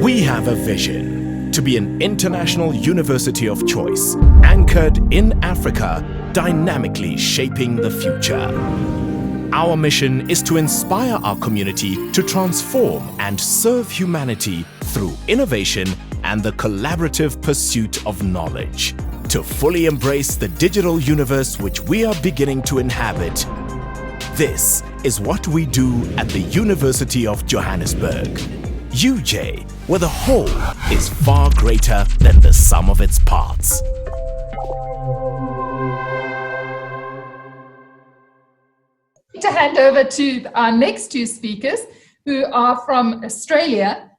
We have a vision to be an international university of choice, anchored in Africa, dynamically shaping the future. Our mission is to inspire our community to transform and serve humanity through innovation and the collaborative pursuit of knowledge. To fully embrace the digital universe which we are beginning to inhabit, this is what we do at the University of Johannesburg. UJ, where the whole is far greater than the sum of its parts. To hand over to our next two speakers, who are from Australia.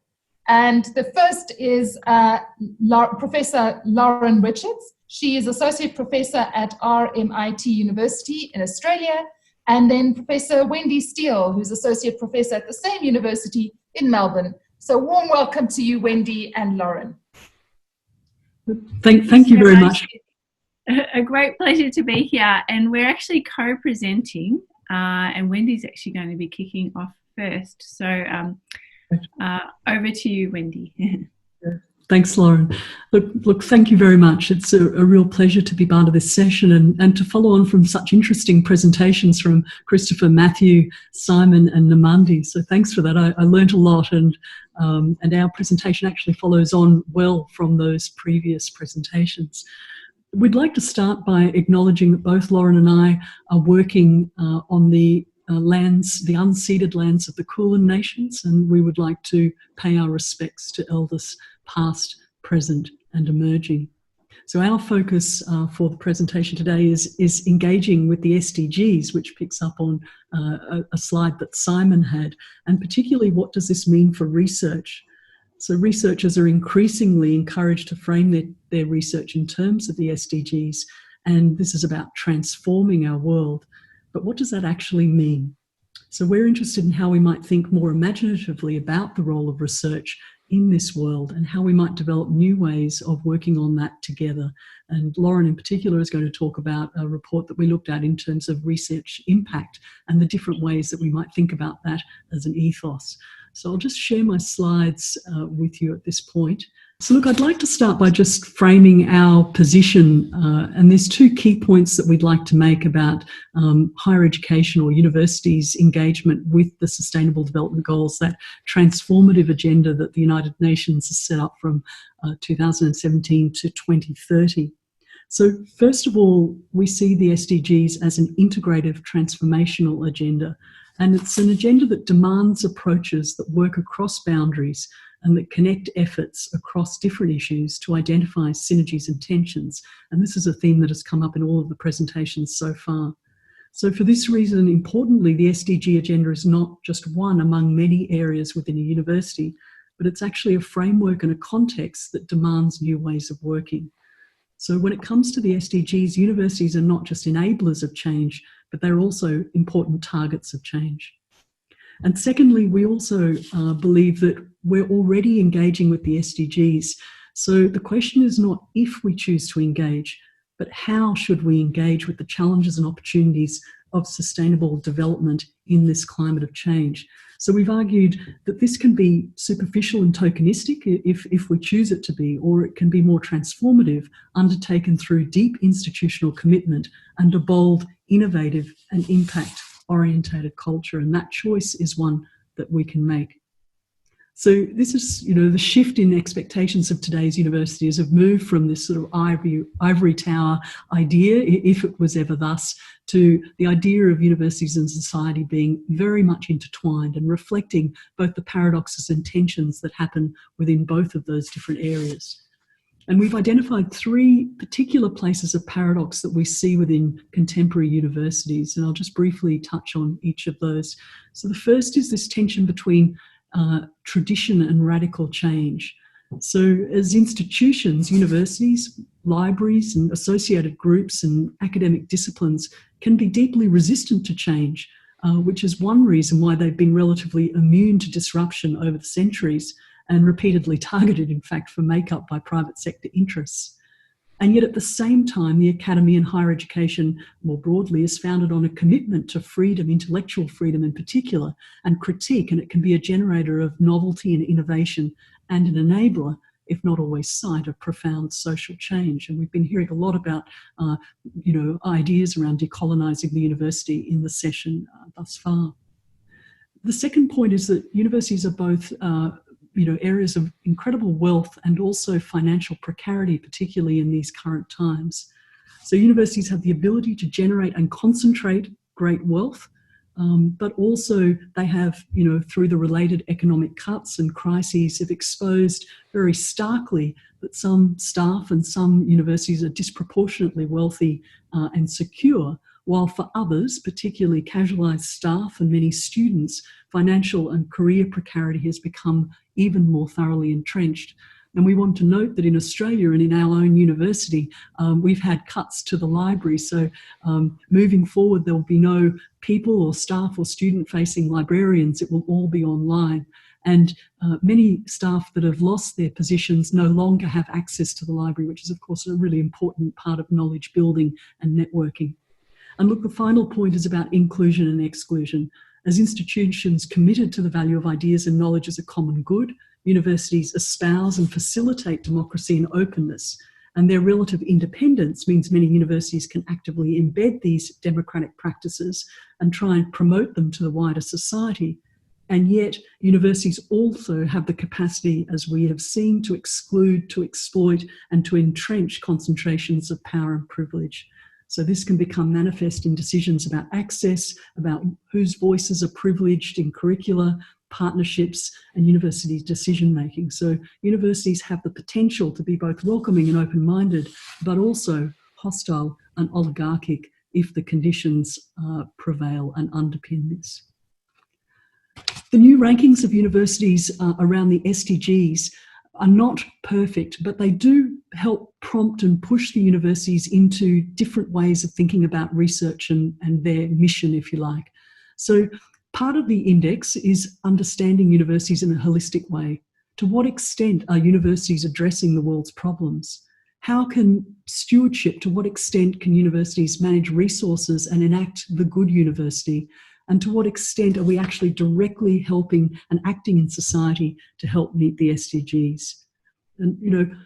And the first is Professor Lauren Rickards. She is Associate Professor at RMIT University in Australia. And then Professor Wendy Steele, who's Associate Professor at the same university in Melbourne. So warm welcome to you, Wendy and Lauren. Thank you very much. A great pleasure to be here. And we're actually co-presenting, and Wendy's actually going to be kicking off first. So over to you, Wendy. Thanks, Lauren. Look, thank you very much. It's a real pleasure to be part of this session and to follow on from such interesting presentations from Christopher, Matthew, Simon and Namandi. So thanks for that. I learned a lot, and our presentation actually follows on well from those previous presentations. We'd like to start by acknowledging that both Lauren and I are working on the lands, the unceded lands of the Kulin Nations, and we would like to pay our respects to elders past, present and emerging. So our focus for the presentation today is engaging with the SDGs, which picks up on a slide that Simon had, and particularly what does this mean for research. So researchers are increasingly encouraged to frame their research in terms of the SDGs, and this is about transforming our world. But what does that actually mean? So we're interested in how we might think more imaginatively about the role of research in this world and how we might develop new ways of working on that together. And Lauren in particular is going to talk about a report that we looked at in terms of research impact and the different ways that we might think about that as an ethos. So I'll just share my slides with you at this point. So look, I'd like to start by just framing our position, and there's two key points that we'd like to make about higher education or universities' engagement with the Sustainable Development Goals, that transformative agenda that the United Nations has set up from 2017 to 2030. So first of all, we see the SDGs as an integrative transformational agenda, and it's an agenda that demands approaches that work across boundaries and that connect efforts across different issues to identify synergies and tensions. And this is a theme that has come up in all of the presentations so far. So for this reason, importantly, the SDG agenda is not just one among many areas within a university, but it's actually a framework and a context that demands new ways of working. So when it comes to the SDGs, universities are not just enablers of change, but they're also important targets of change. And secondly, we also believe that we're already engaging with the SDGs. So the question is not if we choose to engage, but how should we engage with the challenges and opportunities of sustainable development in this climate of change. So we've argued that this can be superficial and tokenistic if we choose it to be, or it can be more transformative, undertaken through deep institutional commitment and a bold, innovative and impact-orientated culture. And that choice is one that we can make. So this is, the shift in expectations of today's universities have moved from this sort of ivory tower idea, if it was ever thus, to the idea of universities and society being very much intertwined and reflecting both the paradoxes and tensions that happen within both of those different areas. And we've identified three particular places of paradox that we see within contemporary universities, and I'll just briefly touch on each of those. So the first is this tension between tradition and radical change. So as institutions, universities, libraries and associated groups and academic disciplines can be deeply resistant to change, which is one reason why they've been relatively immune to disruption over the centuries and repeatedly targeted, in fact, for make-up by private sector interests. And yet at the same time, the academy and higher education more broadly is founded on a commitment to freedom, intellectual freedom in particular, and critique, and it can be a generator of novelty and innovation and an enabler, if not always site, of profound social change. And we've been hearing a lot about, ideas around decolonising the university in the session thus far. The second point is that universities are both areas of incredible wealth and also financial precarity, particularly in these current times. So universities have the ability to generate and concentrate great wealth, but also they have, through the related economic cuts and crises, have exposed very starkly that some staff and some universities are disproportionately wealthy and secure, while for others, particularly casualised staff and many students, financial and career precarity has become even more thoroughly entrenched. And we want to note that in Australia and in our own university, we've had cuts to the library. So moving forward, there will be no people or staff or student-facing librarians. It will all be online. And many staff that have lost their positions no longer have access to the library, which is, of course, a really important part of knowledge building and networking. And look, the final point is about inclusion and exclusion. As institutions committed to the value of ideas and knowledge as a common good, universities espouse and facilitate democracy and openness. And their relative independence means many universities can actively embed these democratic practices and try and promote them to the wider society. And yet, universities also have the capacity, as we have seen, to exclude, to exploit, and to entrench concentrations of power and privilege. So this can become manifest in decisions about access, about whose voices are privileged in curricula, partnerships, and university decision-making. So universities have the potential to be both welcoming and open-minded, but also hostile and oligarchic if the conditions prevail and underpin this. The new rankings of universities around the SDGs are not perfect, but they do help prompt and push the universities into different ways of thinking about research and their mission, if you like. So part of the index is understanding universities in a holistic way. To what extent are universities addressing the world's problems? How can stewardship, to what extent can universities manage resources and enact the good university? And to what extent are we actually directly helping and acting in society to help meet the SDGs? And,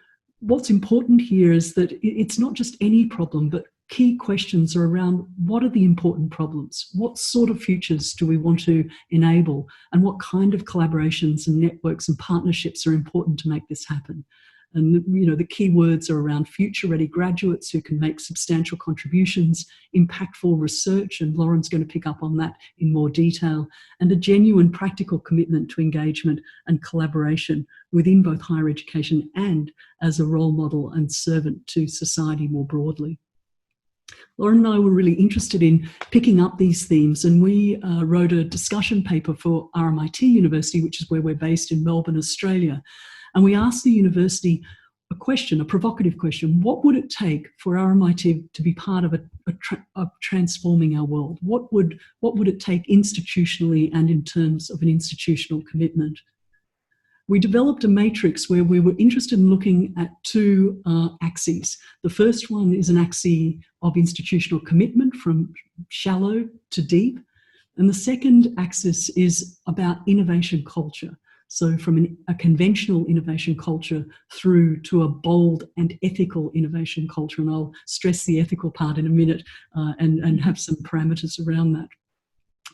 what's important here is that it's not just any problem, but key questions are around what are the important problems? What sort of futures do we want to enable? And what kind of collaborations and networks and partnerships are important to make this happen? And, the key words are around future-ready graduates who can make substantial contributions, impactful research, and Lauren's going to pick up on that in more detail, and a genuine practical commitment to engagement and collaboration within both higher education and as a role model and servant to society more broadly. Lauren and I were really interested in picking up these themes, and we wrote a discussion paper for RMIT University, which is where we're based in Melbourne, Australia. And we asked the university a question, a provocative question: what would it take for RMIT to be part of transforming our world? What would it take institutionally and in terms of an institutional commitment? We developed a matrix where we were interested in looking at two axes. The first one is an axis of institutional commitment, from shallow to deep. And the second axis is about innovation culture. So from a conventional innovation culture through to a bold and ethical innovation culture. And I'll stress the ethical part in a minute and have some parameters around that.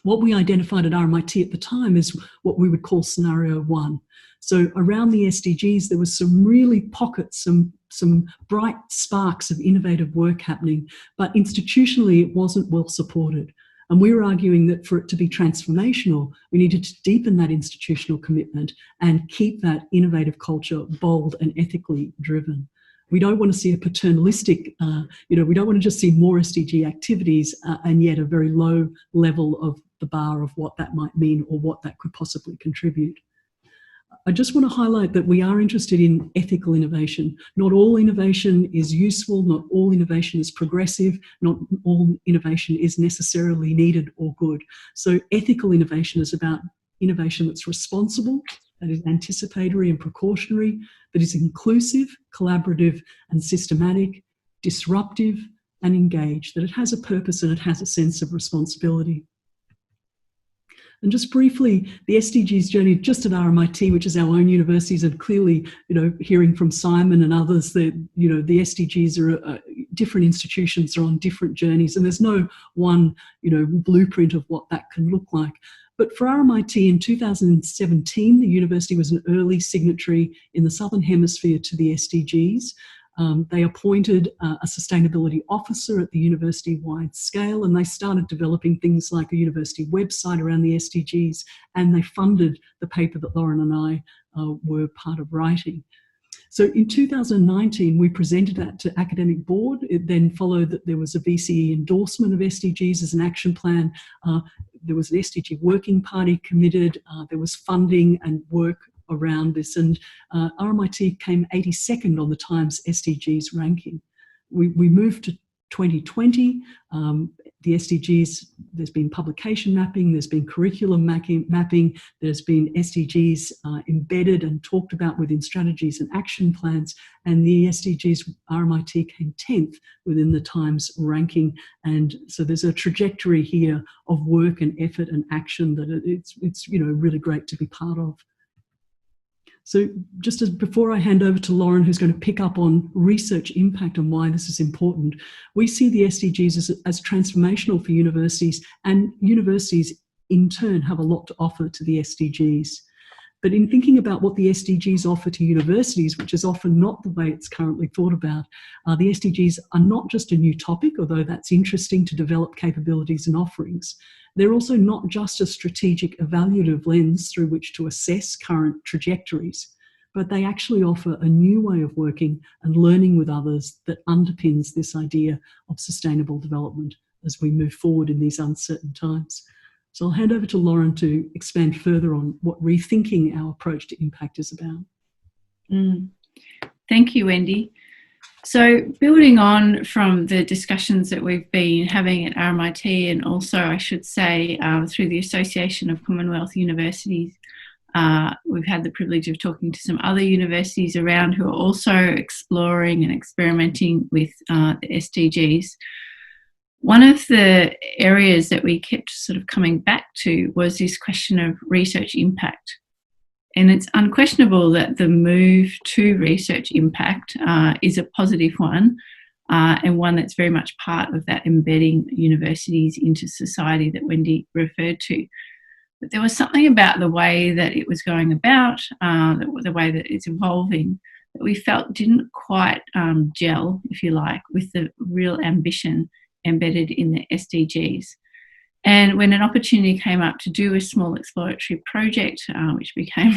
What we identified at RMIT at the time is what we would call scenario one. So around the SDGs, there was some really pockets, some bright sparks of innovative work happening, but institutionally it wasn't well supported. And we were arguing that for it to be transformational, we needed to deepen that institutional commitment and keep that innovative culture bold and ethically driven. We don't want to see a paternalistic, we don't want to just see more SDG activities and yet a very low level of the bar of what that might mean or what that could possibly contribute. I just want to highlight that we are interested in ethical innovation. Not all innovation is useful, not all innovation is progressive, not all innovation is necessarily needed or good. So ethical innovation is about innovation that's responsible, that is anticipatory and precautionary, that is inclusive, collaborative and systematic, disruptive and engaged, that it has a purpose and it has a sense of responsibility. And just briefly, the SDGs journey just at RMIT, which is our own universities, and clearly, hearing from Simon and others that, the SDGs are different institutions are on different journeys, and there's no one, blueprint of what that can look like. But for RMIT in 2017, the university was an early signatory in the Southern Hemisphere to the SDGs. They appointed a sustainability officer at the university-wide scale, and they started developing things like a university website around the SDGs, and they funded the paper that Lauren and I were part of writing. So in 2019, we presented that to academic board. It then followed that there was a VCE endorsement of SDGs as an action plan. There was an SDG working party committed. There was funding and work around this, and RMIT came 82nd on the Times SDGs ranking. We moved to 2020. The SDGs, there's been publication mapping, there's been curriculum mapping, there's been SDGs embedded and talked about within strategies and action plans, and the SDGs RMIT came 10th within the Times ranking. And so there's a trajectory here of work and effort and action that it's really great to be part of. So just as before I hand over to Lauren, who's going to pick up on research impact and why this is important, we see the SDGs as transformational for universities, and universities in turn have a lot to offer to the SDGs. But in thinking about what the SDGs offer to universities, which is often not the way it's currently thought about, the SDGs are not just a new topic, although that's interesting to develop capabilities and offerings. They're also not just a strategic evaluative lens through which to assess current trajectories, but they actually offer a new way of working and learning with others that underpins this idea of sustainable development as we move forward in these uncertain times. So I'll hand over to Lauren to expand further on what rethinking our approach to impact is about. Thank you, Wendy. So building on from the discussions that we've been having at RMIT, and also I should say through the Association of Commonwealth Universities, we've had the privilege of talking to some other universities around who are also exploring and experimenting with the SDGs. One of the areas that we kept sort of coming back to was this question of research impact. And it's unquestionable that the move to research impact is a positive one, and one that's very much part of that embedding universities into society that Wendy referred to. But there was something about the way that it was going about, the way that it's evolving, that we felt didn't quite gel, if you like, with the real ambition embedded in the SDGs. And when an opportunity came up to do a small exploratory project, which became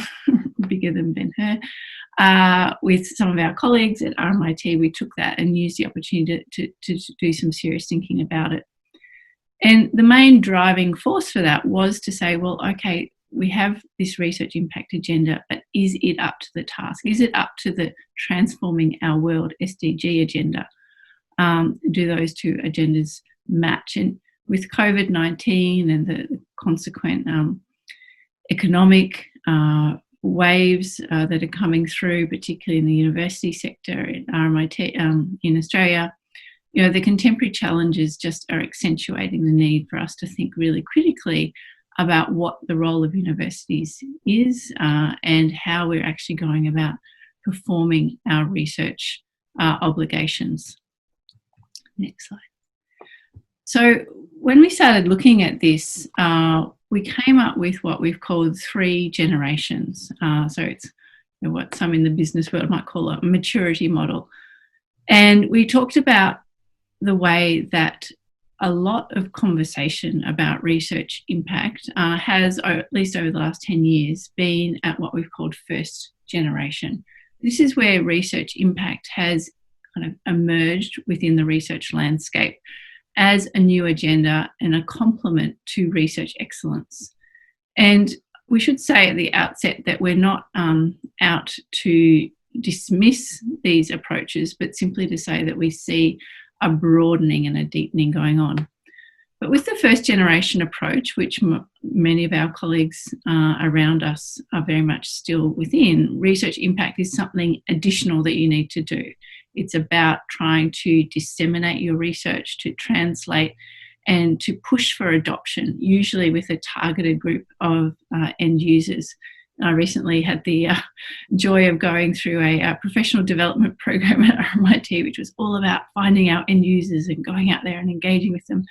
bigger than Ben-Hur, with some of our colleagues at RMIT, we took that and used the opportunity to do some serious thinking about it. And the main driving force for that was to say, well, okay, we have this research impact agenda, but is it up to the task? Is it up to the transforming our world SDG agenda? Do those two agendas match? And with COVID-19 and the consequent economic waves that are coming through, particularly in the university sector at RMIT in Australia, the contemporary challenges just are accentuating the need for us to think really critically about what the role of universities is and how we're actually going about performing our research obligations. Next slide. So when we started looking at this, we came up with what we've called 3 generations. So it's what some in the business world might call a maturity model. And we talked about the way that a lot of conversation about research impact has, or at least over the last 10 years, been at what we've called first generation. This is where research impact has kind of emerged within the research landscape as a new agenda and a complement to research excellence. And we should say at the outset that we're not out to dismiss these approaches, but simply to say that we see a broadening and a deepening going on. But with the first generation approach, which many of our colleagues around us are very much still within, research impact is something additional that you need to do. It's about trying to disseminate your research, to translate and to push for adoption, usually with a targeted group of end users. I recently had the joy of going through a professional development program at RMIT, which was all about finding our end users and going out there and engaging with them,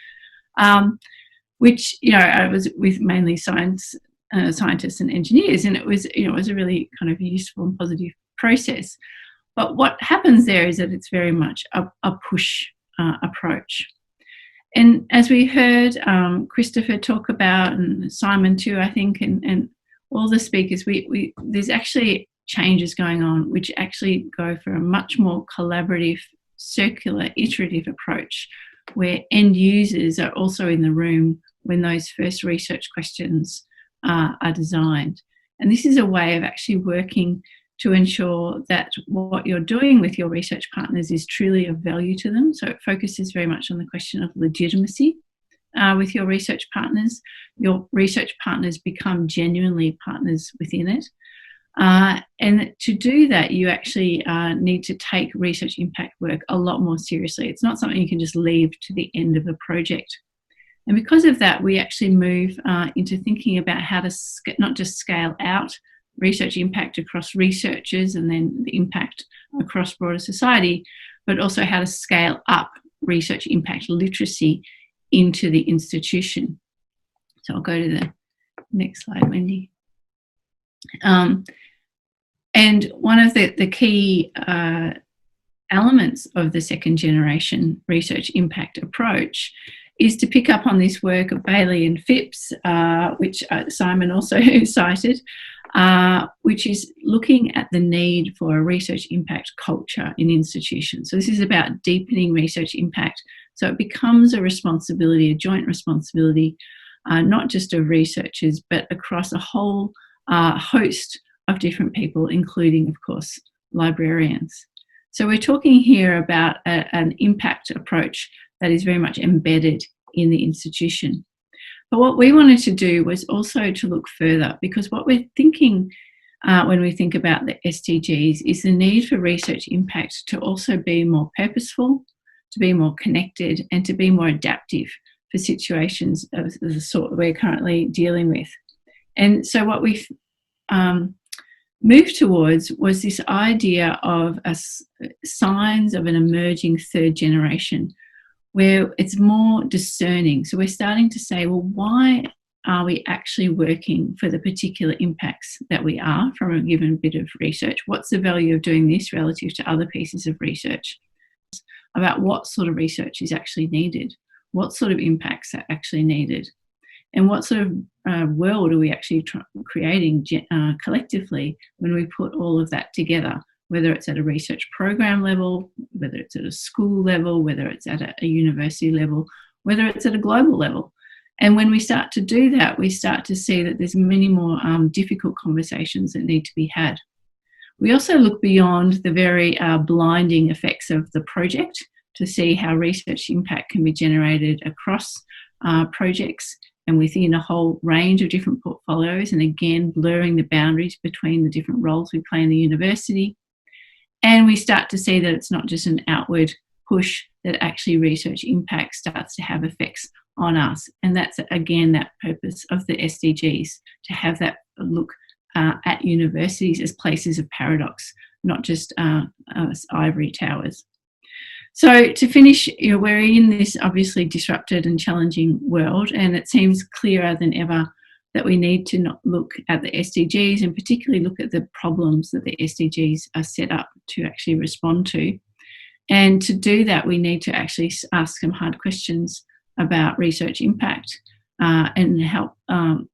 which, I was with mainly scientists and engineers, and it was a really kind of useful and positive process. But what happens there is that it's very much a push approach. And as we heard Christopher talk about, and Simon too, I think, and all the speakers, there's actually changes going on which actually go for a much more collaborative, circular, iterative approach, where end users are also in the room when those first research questions are designed. And this is a way of actually working to ensure that what you're doing with your research partners is truly of value to them. So it focuses very much on the question of legitimacy with your research partners. Your research partners become genuinely partners within it. And to do that, you actually need to take research impact work a lot more seriously. It's not something you can just leave to the end of a project. And because of that, we actually move into thinking about how to not just scale out research impact across researchers and then the impact across broader society, but also how to scale up research impact literacy into the institution. So I'll go to the next slide, Wendy. And one of the key elements of the second generation research impact approach is to pick up on this work of Bailey and Phipps, which Simon also cited, which is looking at the need for a research impact culture in institutions. So this is about deepening research impact, so it becomes a responsibility, a joint responsibility, not just of researchers, but across a whole host of different people, including, of course, librarians. So we're talking here about an impact approach that is very much embedded in the institution. But what we wanted to do was also to look further, because what we're thinking when we think about the SDGs is the need for research impact to also be more purposeful, to be more connected, and to be more adaptive for situations of the sort we're currently dealing with. And so what we've moved towards was this idea of signs of an emerging third generation, where it's more discerning. So we're starting to say, well, why are we actually working for the particular impacts that we are from a given bit of research? What's the value of doing this relative to other pieces of research? About what sort of research is actually needed, what sort of impacts are actually needed, and what sort of world are we actually creating collectively when we put all of that together, whether it's at a research program level, whether it's at a school level, whether it's at a university level, whether it's at a global level. And when we start to do that, we start to see that there's many more difficult conversations that need to be had. We also look beyond the very blinding effects of the project to see how research impact can be generated across projects and within a whole range of different portfolios, and again, blurring the boundaries between the different roles we play in the university. And we start to see that it's not just an outward push, that actually research impact starts to have effects on us. And that's, again, that purpose of the SDGs, to have that look at universities as places of paradox, not just ivory towers. So to finish, we're in this obviously disrupted and challenging world, and it seems clearer than ever that we need to not look at the SDGs and particularly look at the problems that the SDGs are set up to actually respond to. And to do that, we need to actually ask some hard questions about research impact and help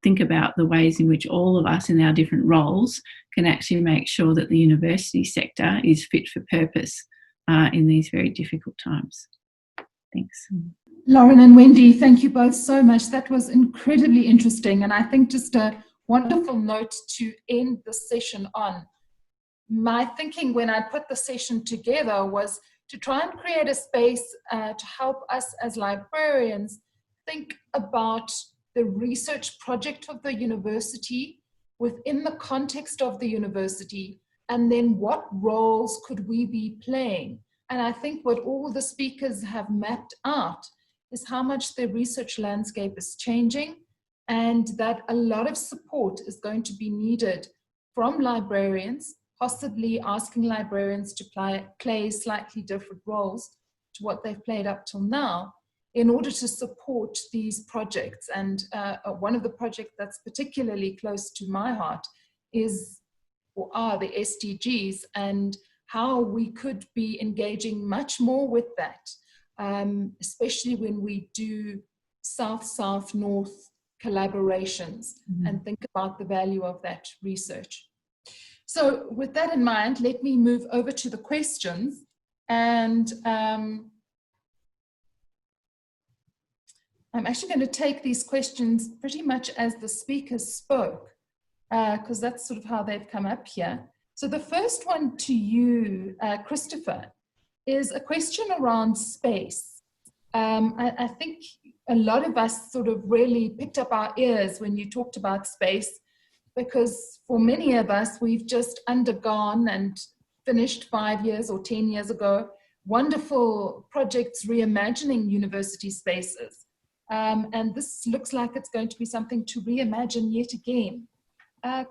think about the ways in which all of us in our different roles can actually make sure that the university sector is fit for purpose in these very difficult times. Thanks. Lauren and Wendy, thank you both so much. That was incredibly interesting, and I think just a wonderful note to end the session on. My thinking when I put the session together was to try and create a space to help us as librarians think about the research project of the university within the context of the university, and then what roles could we be playing? And I think what all the speakers have mapped out is how much the research landscape is changing, and that a lot of support is going to be needed from librarians, possibly asking librarians to play slightly different roles to what they've played up till now, in order to support these projects. And one of the projects that's particularly close to my heart are the SDGs, and how we could be engaging much more with that, especially when we do South-South-North collaborations, and think about the value of that research. So with that in mind, let me move over to the questions. And I'm actually going to take these questions pretty much as the speakers spoke, because that's sort of how they've come up here. So the first one to you, Christopher, is a question around space. I think a lot of us sort of really picked up our ears when you talked about space, because for many of us, we've just undergone and finished 5 years or 10 years ago wonderful projects reimagining university spaces. And this looks like it's going to be something to reimagine yet again.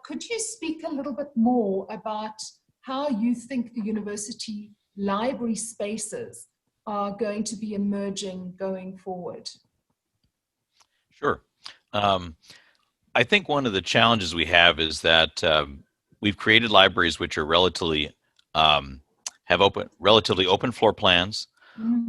Could you speak a little bit more about how you think the university library spaces are going to be emerging going forward? Sure. I think one of the challenges we have is that we've created libraries which are relatively open floor plans,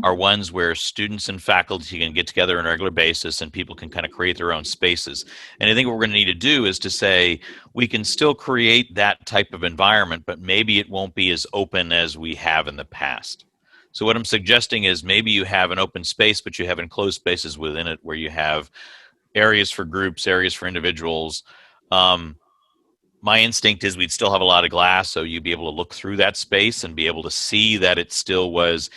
are ones where students and faculty can get together on a regular basis and people can kind of create their own spaces. And I think what we're going to need to do is to say we can still create that type of environment, but maybe it won't be as open as we have in the past. So what I'm suggesting is maybe you have an open space, but you have enclosed spaces within it where you have areas for groups, areas for individuals. My instinct is we'd still have a lot of glass, so you'd be able to look through that space and be able to see that it still was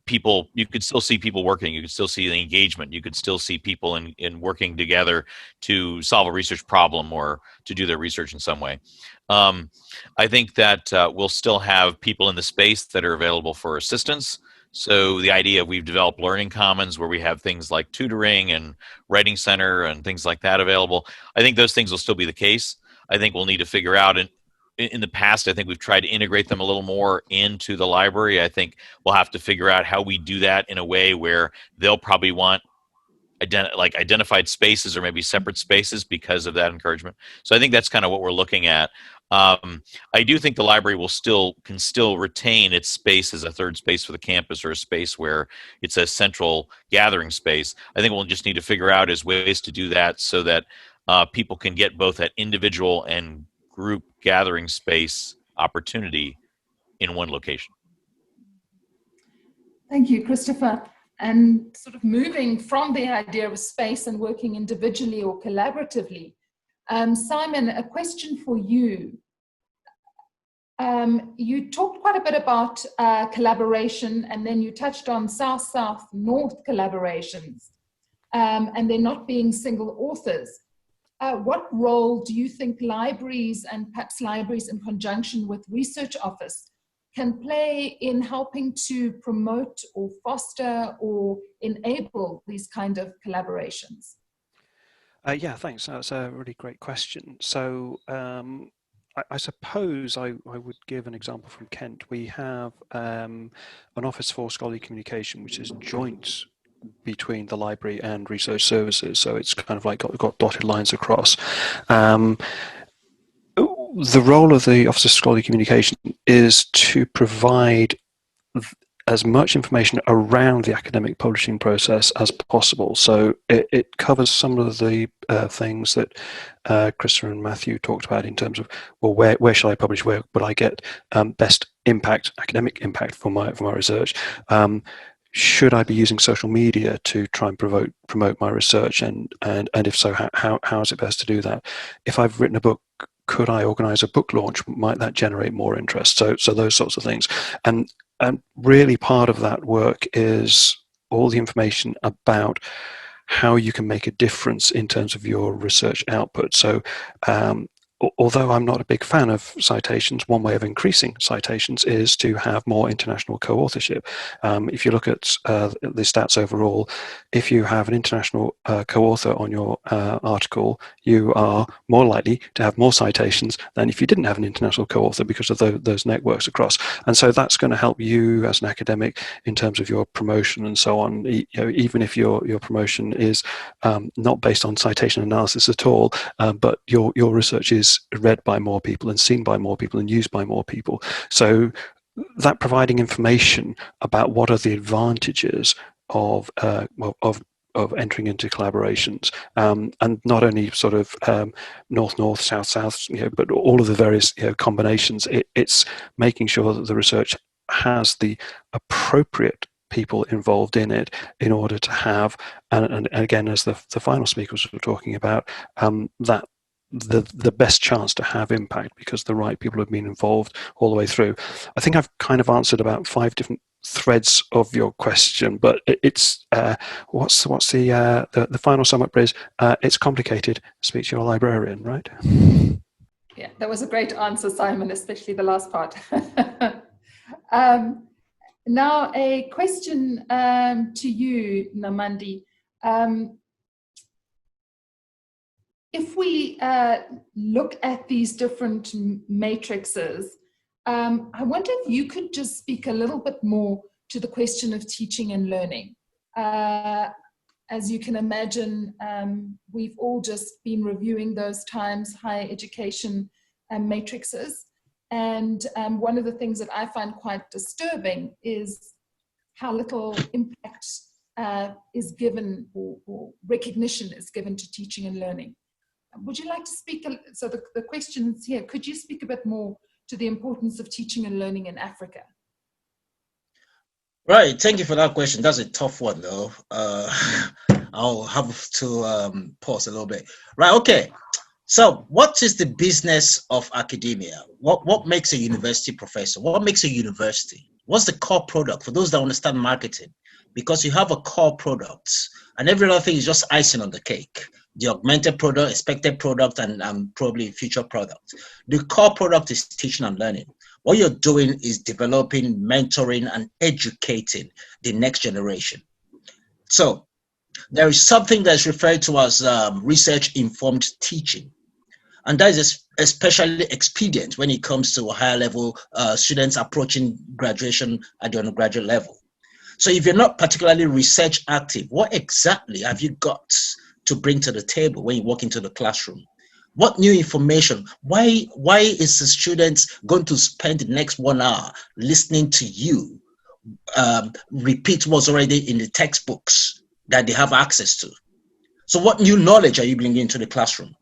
people. You could still see people working. You could still see the engagement. You could still see people in working together to solve a research problem or to do their research in some way. I think that we'll still have people in the space that are available for assistance. So the idea of we've developed learning commons where we have things like tutoring and writing center and things like that available. I think those things will still be the case. I think we'll need to figure out, and in the past, I think we've tried to integrate them a little more into the library. I think we'll have to figure out how we do that in a way where they'll probably want identified spaces or maybe separate spaces because of that encouragement. So I think that's kind of what we're looking at. I do think the library can still retain its space as a third space for the campus, or a space where it's a central gathering space. I think we'll just need to figure out ways to do that so that people can get both that individual and group gathering space opportunity in one location. Thank you, Christopher. And sort of moving from the idea of space and working individually or collaboratively, Simon, a question for you. You talked quite a bit about collaboration, and then you touched on South-South-North collaborations, and they're not being single authors. What role do you think libraries, and perhaps libraries in conjunction with research office, can play in helping to promote or foster or enable these kind of collaborations? Yeah, thanks. That's a really great question. So I suppose I would give an example from Kent. We have an Office for Scholarly Communication, which is joint between the library and research services. So it's kind of like got dotted lines across. The role of the Office of Scholarly Communication is to provide as much information around the academic publishing process as possible. So it covers some of the things that Christopher and Matthew talked about in terms of, well, where shall I publish? Where will I get best impact, academic impact for my research? Should I be using social media to try and promote my research? And if so, how is it best to do that? If I've written a book, could I organize a book launch? Might that generate more interest? So those sorts of things. And really part of that work is all the information about how you can make a difference in terms of your research output. So although I'm not a big fan of citations, one way of increasing citations is to have more international co-authorship. If you look at the stats overall, if you have an international co-author on your article, you are more likely to have more citations than if you didn't have an international co-author, because of those networks across. And so that's going to help you as an academic in terms of your promotion and so on. Even if your promotion is not based on citation analysis at all, but your research is read by more people and seen by more people and used by more people. So that providing information about what are the advantages of entering into collaborations, and not only sort of north-north, south-south, but all of the various combinations. It's making sure that the research has the appropriate people involved in it in order to have, and again, as the final speakers were talking about, that the best chance to have impact, because the right people have been involved all the way through. I think I've kind of answered about 5 different threads of your question, but it's what's the final sum up is it's complicated. Speak to your librarian, right? Yeah, that was a great answer, Simon, especially the last part. Now a question to you, Namandi. If we look at these different matrices, I wonder if you could just speak a little bit more to the question of teaching and learning. As you can imagine, we've all just been reviewing those Times higher education matrices. And one of the things that I find quite disturbing is how little impact is given or recognition is given to teaching and learning. Would you like to speak, so the question's here, could you speak a bit more to the importance of teaching and learning in Africa? Right, thank you for that question. That's a tough one though. I'll have to pause a little bit. Right, okay. So what is the business of academia? What makes a university professor? What makes a university? What's the core product for those that understand marketing? Because you have a core product and every other thing is just icing on the cake. The augmented product, expected product, and probably future product. The core product is teaching and learning. What you're doing is developing, mentoring, and educating the next generation. So there is something that's referred to as research-informed teaching. And that is especially expedient when it comes to higher level students approaching graduation at the undergraduate level. So if you're not particularly research active, what exactly have you got to bring to the table when you walk into the classroom? What new information? Why is the student going to spend the next 1 hour listening to you repeat what's already in the textbooks that they have access to? So what new knowledge are you bringing into the classroom?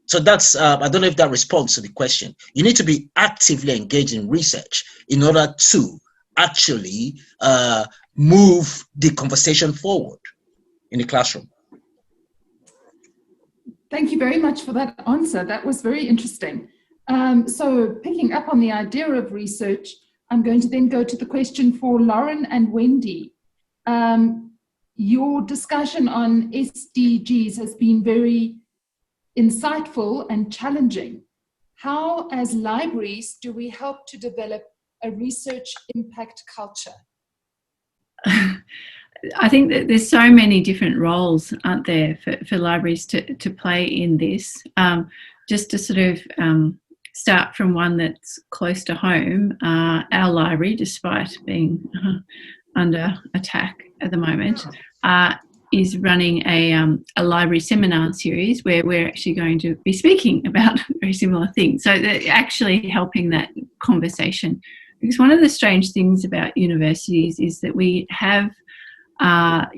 So that's, I don't know if that responds to the question. You need to be actively engaged in research in order to actually move the conversation forward in the classroom. Thank you very much for that answer. That was very interesting. So picking up on the idea of research, I'm going to then go to the question for Lauren and Wendy. Your discussion on SDGs has been very insightful and challenging. How, as libraries, do we help to develop a research impact culture? I think that there's so many different roles, aren't there, for libraries to play in this. Just to sort of start from one that's close to home, our library, despite being under attack at the moment, is running a library seminar series where we're actually going to be speaking about very similar things. So actually helping that conversation. Because one of the strange things about universities is that we have a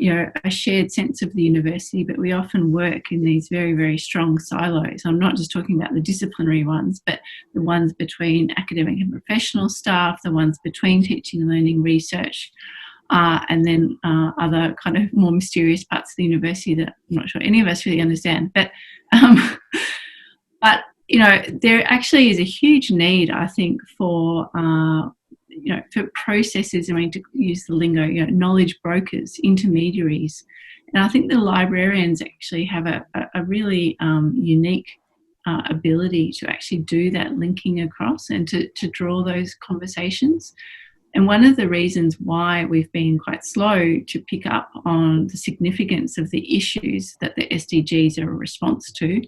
shared sense of the university, but we often work in these very, very strong silos. I'm not just talking about the disciplinary ones, but the ones between academic and professional staff, the ones between teaching and learning, research, and then other kind of more mysterious parts of the university that I'm not sure any of us really understand. But there actually is a huge need, I think, for for processes, I mean, to use the lingo, knowledge brokers, intermediaries. And I think the librarians actually have a really unique ability to actually do that linking across and to draw those conversations. And one of the reasons why we've been quite slow to pick up on the significance of the issues that the SDGs are a response to,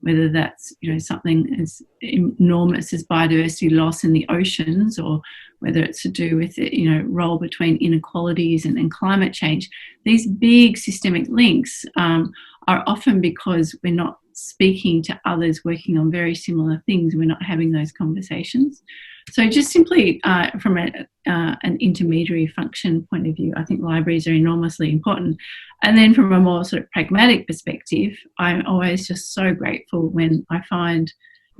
whether that's something as enormous as biodiversity loss in the oceans, or whether it's to do with the role between inequalities and climate change, these big systemic links are often because we're not speaking to others working on very similar things. We're not having those conversations. So just simply from an intermediary function point of view, I think libraries are enormously important. And then from a more sort of pragmatic perspective, I'm always just so grateful when I find,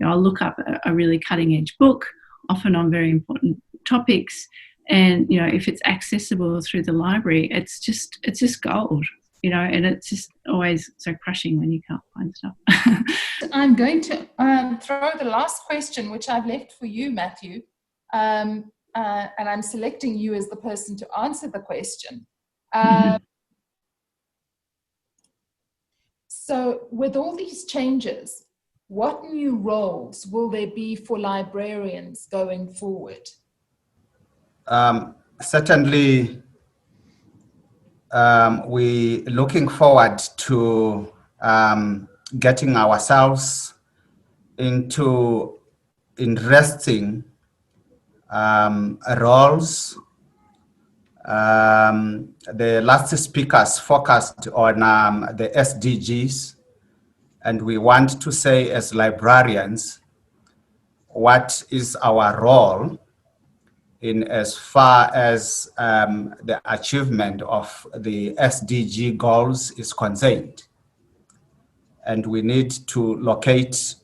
I'll look up a really cutting edge book, often on very important topics. And, if it's accessible through the library, it's just gold. And it's just always so crushing when you can't find stuff. I'm going to throw the last question, which I've left for you, Matthew, and I'm selecting you as the person to answer the question. So with all these changes, what new roles will there be for librarians going forward? Certainly, we're looking forward to getting ourselves into interesting roles. The last speakers focused on the SDGs, and we want to say as librarians, what is our role in as far as the achievement of the SDG goals is concerned. And we need to locate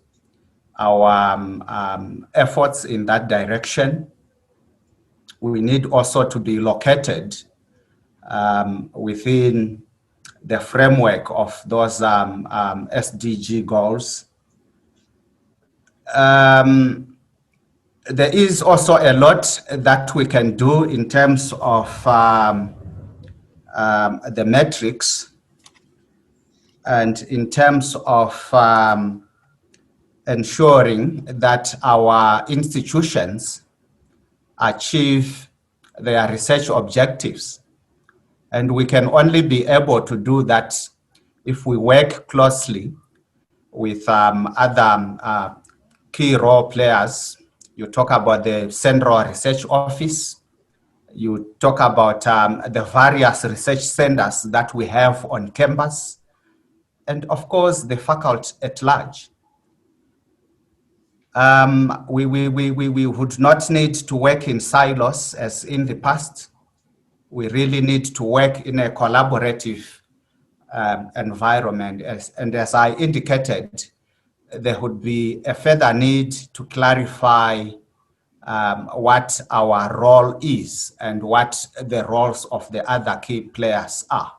our efforts in that direction. We need also to be located within the framework of those SDG goals. There is also a lot that we can do in terms of the metrics and in terms of ensuring that our institutions achieve their research objectives. And we can only be able to do that if we work closely with other key role players. You talk about the Central Research Office. You talk about the various research centers that we have on campus. And of course, the faculty at large. We would not need to work in silos as in the past. We really need to work in a collaborative environment. And as I indicated, there would be a further need to clarify what our role is and what the roles of the other key players are.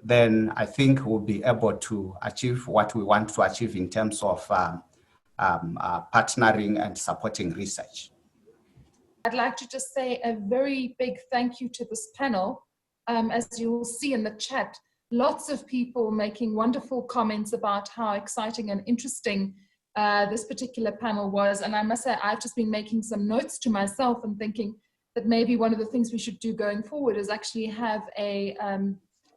Then I think we'll be able to achieve what we want to achieve in terms of partnering and supporting research. I'd like to just say a very big thank you to this panel. As you will see in the chat, lots of people making wonderful comments about how exciting and interesting this particular panel was. And I must say, I've just been making some notes to myself and thinking that maybe one of the things we should do going forward is actually have a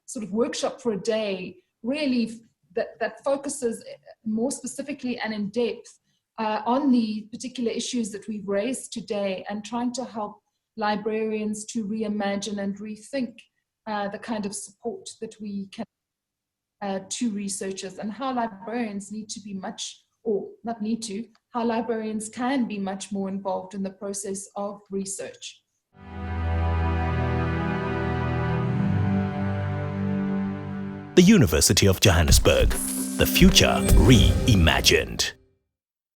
sort of workshop for a day, really that focuses more specifically and in depth on the particular issues that we've raised today, and trying to help librarians to reimagine and rethink the kind of support that we can to researchers, and how librarians need to be much, or not need to, how librarians can be much more involved in the process of research. The University of Johannesburg, the future reimagined.